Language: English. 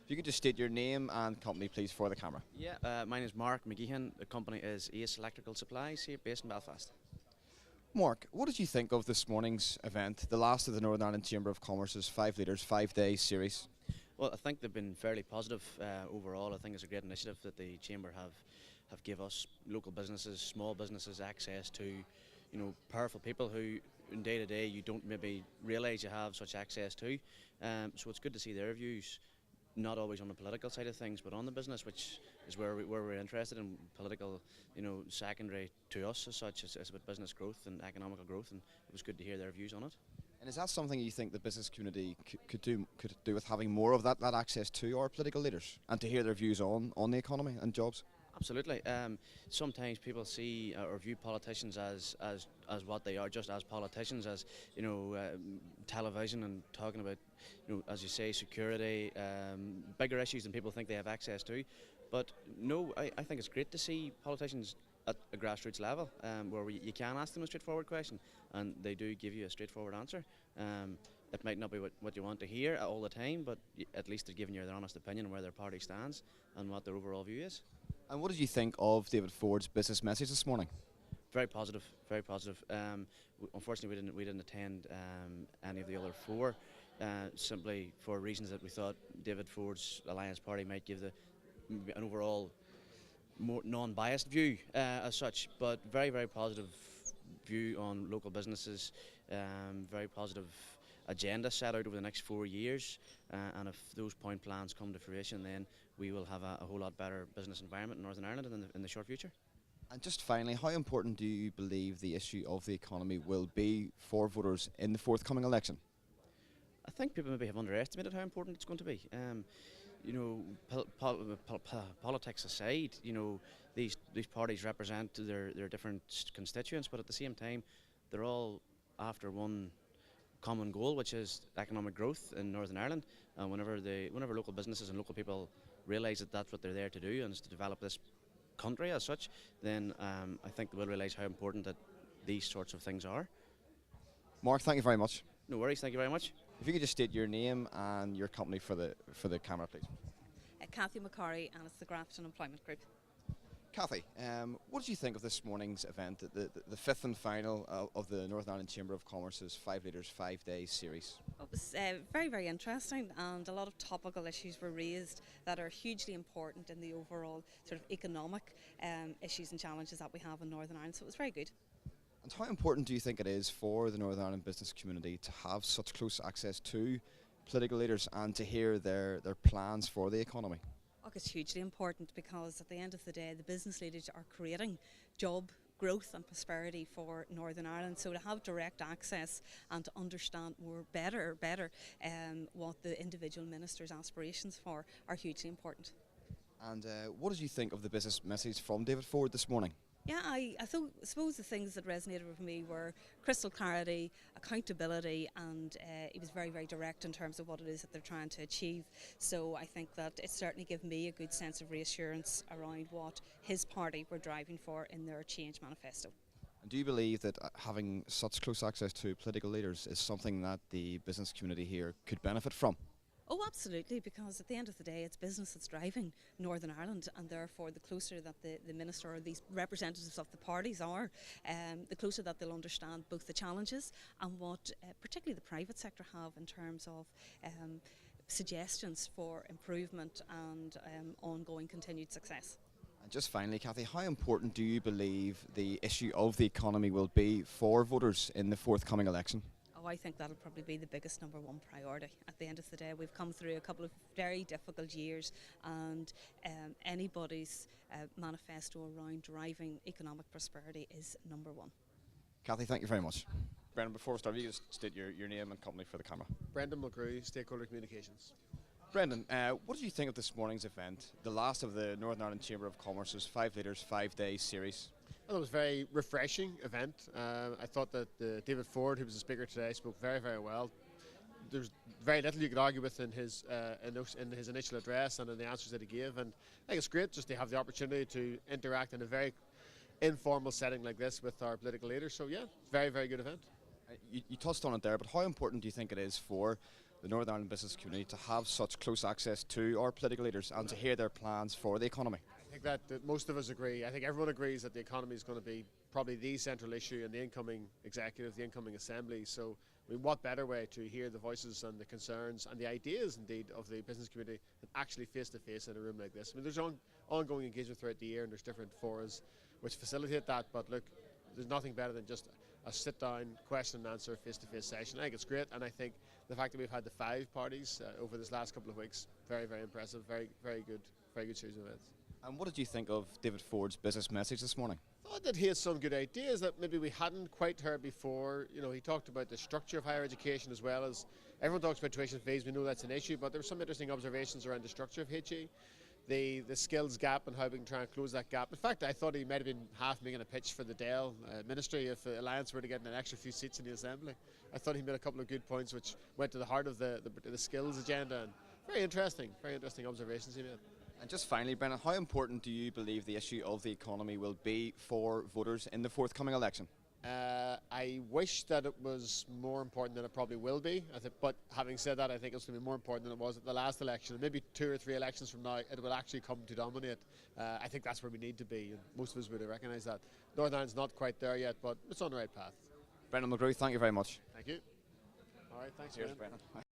If you could just state your name and company, please, for the camera. Yeah, my name is Mark McGeehan. The company is Ace Electrical Supplies here based in Belfast. Mark, what did you think of this morning's event, the last of the Northern Ireland Chamber of Commerce's 5 Leaders 5-day series? Well, I think they've been fairly positive overall. I think it's a great initiative that the Chamber have give us local businesses, small businesses access to, powerful people who in day to day you don't maybe realise you have such access to. So it's good to see their views, not always on the political side of things, but on the business, which is where we're interested in. Political, secondary to us as such. It's about business growth and economical growth, and it was good to hear their views on it. And is that something you think the business community could do with having more of that access to our political leaders and to hear their views on the economy and jobs? Absolutely. Sometimes people see or view politicians as what they are, just as politicians, as television and talking about, as you say, security, bigger issues than people think they have access to. But no, I think it's great to see politicians at a grassroots level, where you can ask them a straightforward question, and they do give you a straightforward answer. It might not be what you want to hear all the time, but at least they're giving you their honest opinion on where their party stands and what their overall view is. And what did you think of David Ford's business message this morning? Very positive, very positive. Unfortunately, we didn't attend any of the other four, simply for reasons that we thought David Ford's Alliance Party might give an overall more non-biased view as such, but very, very positive view on local businesses, very positive agenda set out over the next 4 years, and if those point plans come to fruition, then we will have a whole lot better business environment in Northern Ireland in the short future. And just finally, how important do you believe the issue of the economy will be for voters in the forthcoming election? I think people maybe have underestimated how important it's going to be. Politics aside, these parties represent their different constituents, but at the same time, they're all after one common goal, which is economic growth in Northern Ireland. And whenever local businesses and local people realise that that's what they're there to do, and is to develop this country as such, then I think they will realise how important that these sorts of things are. Mark, thank you very much. No worries, thank you very much. If you could just state your name and your company for the camera, please. Kathy McCarry, and it's the Grafton Employment Group. Kathy, what did you think of this morning's event, the fifth and final of the Northern Ireland Chamber of Commerce's 5 Leaders 5-day series? It was very, very interesting, and a lot of topical issues were raised that are hugely important in the overall sort of economic issues and challenges that we have in Northern Ireland, so it was very good. And how important do you think it is for the Northern Ireland business community to have such close access to political leaders and to hear their plans for the economy? It's hugely important, because at the end of the day, the business leaders are creating job growth and prosperity for Northern Ireland. So to have direct access and to understand better what the individual minister's aspirations for are hugely important. And what did you think of the business message from David Ford this morning? Yeah, I suppose the things that resonated with me were crystal clarity, accountability, and he was very, very direct in terms of what it is that they're trying to achieve. So I think that it certainly gave me a good sense of reassurance around what his party were driving for in their change manifesto. And do you believe that having such close access to political leaders is something that the business community here could benefit from? Oh, absolutely, because at the end of the day, it's business that's driving Northern Ireland, and therefore the closer that the minister or these representatives of the parties are, the closer that they'll understand both the challenges and what particularly the private sector have in terms of suggestions for improvement and ongoing continued success. And just finally, Kathy, how important do you believe the issue of the economy will be for voters in the forthcoming election? Oh, I think that'll probably be the biggest number one priority. At the end of the day, we've come through a couple of very difficult years, and anybody's manifesto around driving economic prosperity is number one. Kathy, thank you very much. Brendan, before we start, you just state your name and company for the camera. Brendan McGrew, Stakeholder Communications. Brendan, what did you think of this morning's event, the last of the Northern Ireland Chamber of Commerce's 5 Leaders 5-day series? Well, it was a very refreshing event. I thought that David Ford, who was the speaker today, spoke very, very well. There's very little you could argue with in his initial address and in the answers that he gave, and I think it's great just to have the opportunity to interact in a very informal setting like this with our political leaders. So yeah, very, very good event. You touched on it there, but how important do you think it is for the Northern Ireland business community to have such close access to our political leaders and to hear their plans for the economy? I think that most of us agree. I think everyone agrees that the economy is going to be probably the central issue in the incoming executive, the incoming assembly. So, I mean, what better way to hear the voices and the concerns and the ideas, indeed, of the business community than actually face-to-face in a room like this? I mean, there's ongoing engagement throughout the year, and there's different forums which facilitate that. But look, there's nothing better than just a sit-down, question and answer, face-to-face session. I think it's great, and I think the fact that we've had the 5 parties over this last couple of weeks, very, very impressive, very, very good series of events. And what did you think of David Ford's business message this morning? I thought that he had some good ideas that maybe we hadn't quite heard before. You know, he talked about the structure of higher education, as well as everyone talks about tuition fees. We know that's an issue, but there were some interesting observations around the structure of HE, the skills gap and how we can try and close that gap. In fact, I thought he might have been half making a pitch for the Dell ministry if Alliance were to get an extra few seats in the Assembly. I thought he made a couple of good points which went to the heart of the skills agenda, and very interesting observations he made. And just finally, Brennan, how important do you believe the issue of the economy will be for voters in the forthcoming election? I wish that it was more important than it probably will be. But having said that, I think it's going to be more important than it was at the last election. And maybe 2 or 3 elections from now, it will actually come to dominate. I think that's where we need to be, and most of us would recognise that. Northern Ireland's not quite there yet, but it's on the right path. Brennan McGrew, thank you very much. Thank you. All right, thanks, Cheers, Brennan. Brennan.